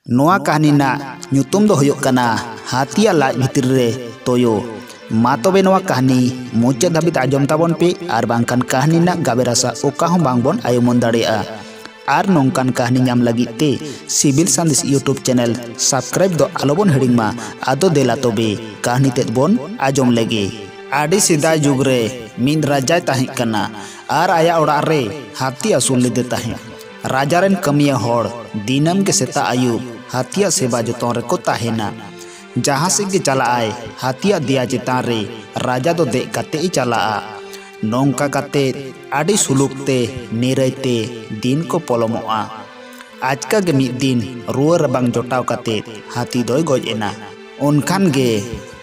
नोआ कहानी ना ᱧᱩᱛᱩᱢ ᱫᱚ ᱦᱩᱭᱩᱜ ᱠᱟᱱᱟ ᱦᱟᱹᱛᱤᱭᱟᱜ ᱞᱟᱡ ᱵᱷᱤᱛᱨᱤ ᱨᱮ ᱛᱳᱭᱳ। ᱢᱟ ᱛᱚᱵᱮ ᱱᱚᱣᱟ ᱠᱟᱹᱦᱱᱤ ᱢᱩᱪᱟᱹᱫ ᱫᱷᱟᱹᱵᱤᱡ ᱟᱸᱡᱚᱢ ᱛᱟᱵᱚᱱ ᱯᱮ ᱟᱨ ᱵᱟᱝᱠᱷᱟᱱ ᱠᱟᱹᱦᱱᱤ ᱨᱮᱱᱟᱜ ᱜᱟᱵᱮ ᱨᱟᱥᱟ ᱚᱠᱟ ᱦᱚᱸ ᱵᱟᱝᱵᱚᱱ ᱟᱭᱩᱢᱟᱹᱱ ᱫᱟᱲᱮᱭᱟᱜᱼᱟ। ᱟᱨ ᱱᱚᱝᱠᱟᱱ ᱠᱟᱹᱦᱱᱤ ᱧᱟᱢ ᱞᱟᱹᱜᱤᱫ ᱛᱮ ᱥᱤᱵᱤᱞ ᱥᱟᱸᱫᱮᱥ ᱤᱭᱩᱴᱩᱵᱽ ᱪᱮᱱᱮᱞ ᱥᱟᱵᱥᱠᱨᱟइब ᱫᱚ ᱟᱞᱚᱵᱚᱱ ᱦᱤᱲᱤᱧ ᱢᱟ। ᱟᱫᱚ ᱫᱮᱞᱟ ᱛᱚᱵᱮ ᱠᱟᱹᱦᱱᱤ ᱛᱮᱫ ᱵᱚᱱ ᱟᱸᱡᱚᱢ ᱞᱮᱜᱮ। ᱟᱹᱰᱤ ᱥᱮᱫᱟᱭ ᱡᱩᱜᱽ ᱨᱮ ᱢᱤᱫ ᱨᱟᱡᱟᱭ ᱛᱟᱦᱮᱸ ᱠᱟᱱᱟ ᱟᱨ ᱟᱭᱟᱜ ᱚᱲᱟᱜ ᱨᱮ ᱦᱟᱹᱛᱤ ᱟᱹᱥᱩᱞ ᱞᱮᱫᱮ ᱛᱟᱦᱮᱸ। राजा रेन कमिया होड़ दिनम के सेता आयुब हाथिया सेवा जतन रे को ताहेना। जहाँ से के चला आए हाथिया दिया चितान रे राजा दो दे कते ही चला आ। नौका कते आड़ी सुलुकते निरैते दिन को पोलमोआ। आज का के मिद दिन रुआ रबांग जोटाव कते हाथी दोय गोजेना। उनखान गे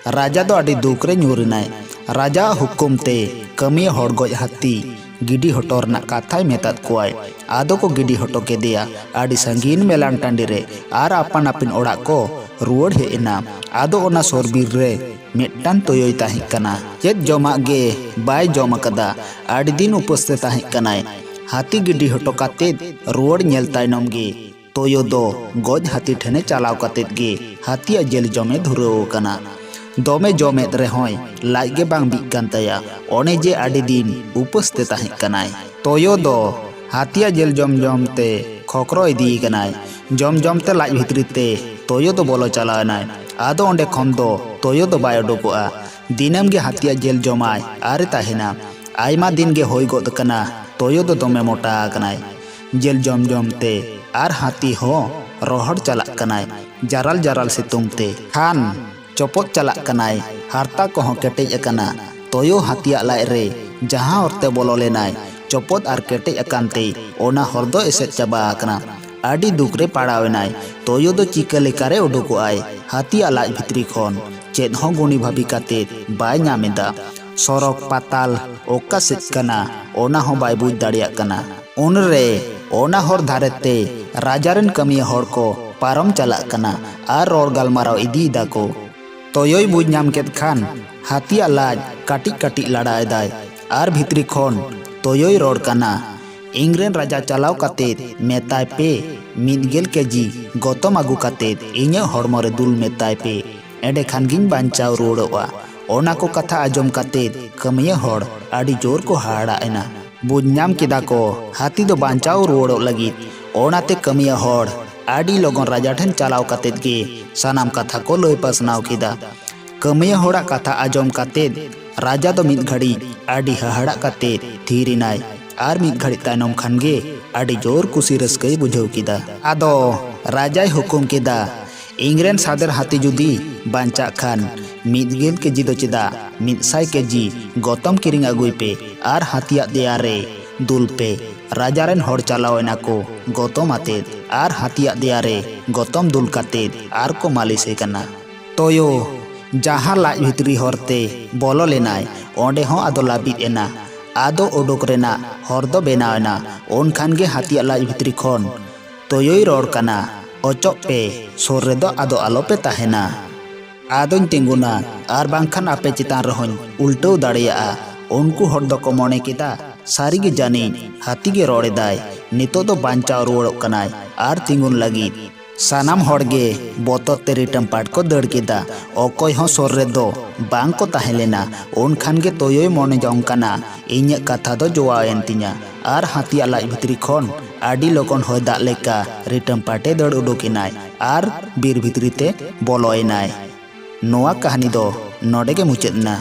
राजा दो आड़ी दुकरे न्यूरिनाय। राजा हुकुम ते कमिया होड़ गोज हाथी गिडी हटोर ना काथाय मेतात कोय। आदो को गिडी हटो के दिया आड़ी संगीन मेलान टांडी रे आर आपन आपिन ओड़ा को रुवड़ हेना। आदो ओना सोरबीर रे मिट्टान तोयोय ताहें कना। चेत जमा गे बाय जमा कदा आड़ी दिन उपस्थित ताहें कनाय। हाथी गिडी हटो काते रुवड़ नेल तायनम गे तोयो दो गोज हाथी ठेने चलाव काते गे हाथिया जेल जमे धुराव कना। दोमे जमे रेहोय लाइगे बांग बिकान तया ओने जे आड़ी दिन उपस्थित ताहें कनाय। तोयो दो हाथिया जेल जम जम ते खोकरो इदी कनाय। जम जम ते लाज भितरी ते तोयो दो बोलो चलानाय। आदो ओंडे खन दो तोयो दो बाय उडुकोआ। दिनम गे हाथिया जेल जमाय आरे ताहेना। आयमा दिन गे होय गोद कना तोयो दो दोमे मोटा कनाय जेल जम जम ते आर हाथी हो रोहड़ चला कनाय जाराल जाराल सितुंग ते। खान चोपोत चला कनाय हारता को हों केटेज अकना। तोयो हाथिया लाय रे जहाँ औरते बोलो लेनाय चोपोत आर केटेज अकानते ओना हरदो एसेट चाबा अकना। आड़ी दुकरे पाड़ावेनाय तोयो दो चिका लेकारे उडुको आय हाथिया लाज भितरी खोन। चेद हों गुणी भाभी काते बाय नामेदा। सरक पाताल ओका सेट कना ओना हों बाय बुझ दाड़िया कना। उन रे ओना हर धारेते राजारेन कमिया हर को पारम चला कना आर रोड गालमाराव इदी दाको। तोयोय बुझ नाम केद खान हाथिया लाज काटी काटी लड़ाय दाय आर भितरी खोन तोयोय रोड कना। इंग्रेन राजा चलाव काते मेताय पे मिदगेल केजी गौतम आगु काते इन्या हड़मो रे दुल मेताय पे एडे खान गिन बांचाव रुड़ोआ। ओना को कथा आजम काते कमिया हड़ आड़ी जोर को हाड़ा एना। बुझ नाम केदा को हाथी दो बांचाव रुड़ो लगित ओनाते कमिया हड़ आड़ी लोगन राजा ठेन चलाव काते गे सानाम कथा को लय पासनाव केदा। कमिया हड़ा कथा आजम काते राजा दो मिद घड़ी आड़ी हाड़ा काते थीरिनाय आर मिद घड़ी तायनम खान गे आड़ी जोर कुसी रस्कय बुझाव केदा। आदो राजाय हुकुम केदा इंग्रेन सादर हाथी जुदी बांचा खान मिदगेल केजी दो चेदा 100 केजी गौतम किरिंग अगुई पे आर हाथिया दिया रे दुल पे। राजा रेन हड़ चलावेना को गौतम आते आर हाथिया दिया रे गौतम दुल काते आर को मालिशे कना। तोयो जहाँ लाज भितरी हरते बोलो लेनाय ओंडे हों आदो लाबिद एना। आदो उडुक रेना हर दो बेनावेना उन खान गे हाथिया लाज भितरी खोन तोयोय रोड कना ओचोक पे सोर रे दो आदो आलो पे ताहेना। आदोñ तिंगुना आर बांखान आपे चितान रहोñ उल्टो दाड़ियाआ। उनको हर दो को मोने केदा सारी गे जानी हाथी गे रोड़े दाय नितो दो बांचाव रुवड़ोक कनाय आर तिंगुन लगी। सानाम हड़गे बोतोर ते रिटम पाट को दड़ केदा ओकोय हों सोर रे दो बांग को ताहेलेना। उन खान गे तोयोय मोने जौं कना इन्या कथा दो जोवाएन तिnya आर हाथिया लाज भितरी खोन आड़ी लोगन होय दाग लेका रिटम पाटे दड़ उडुकेनाय आर बीर भितरी ते बोलोएनाय। नोआ कहानी दो नोडे गे मुचादना।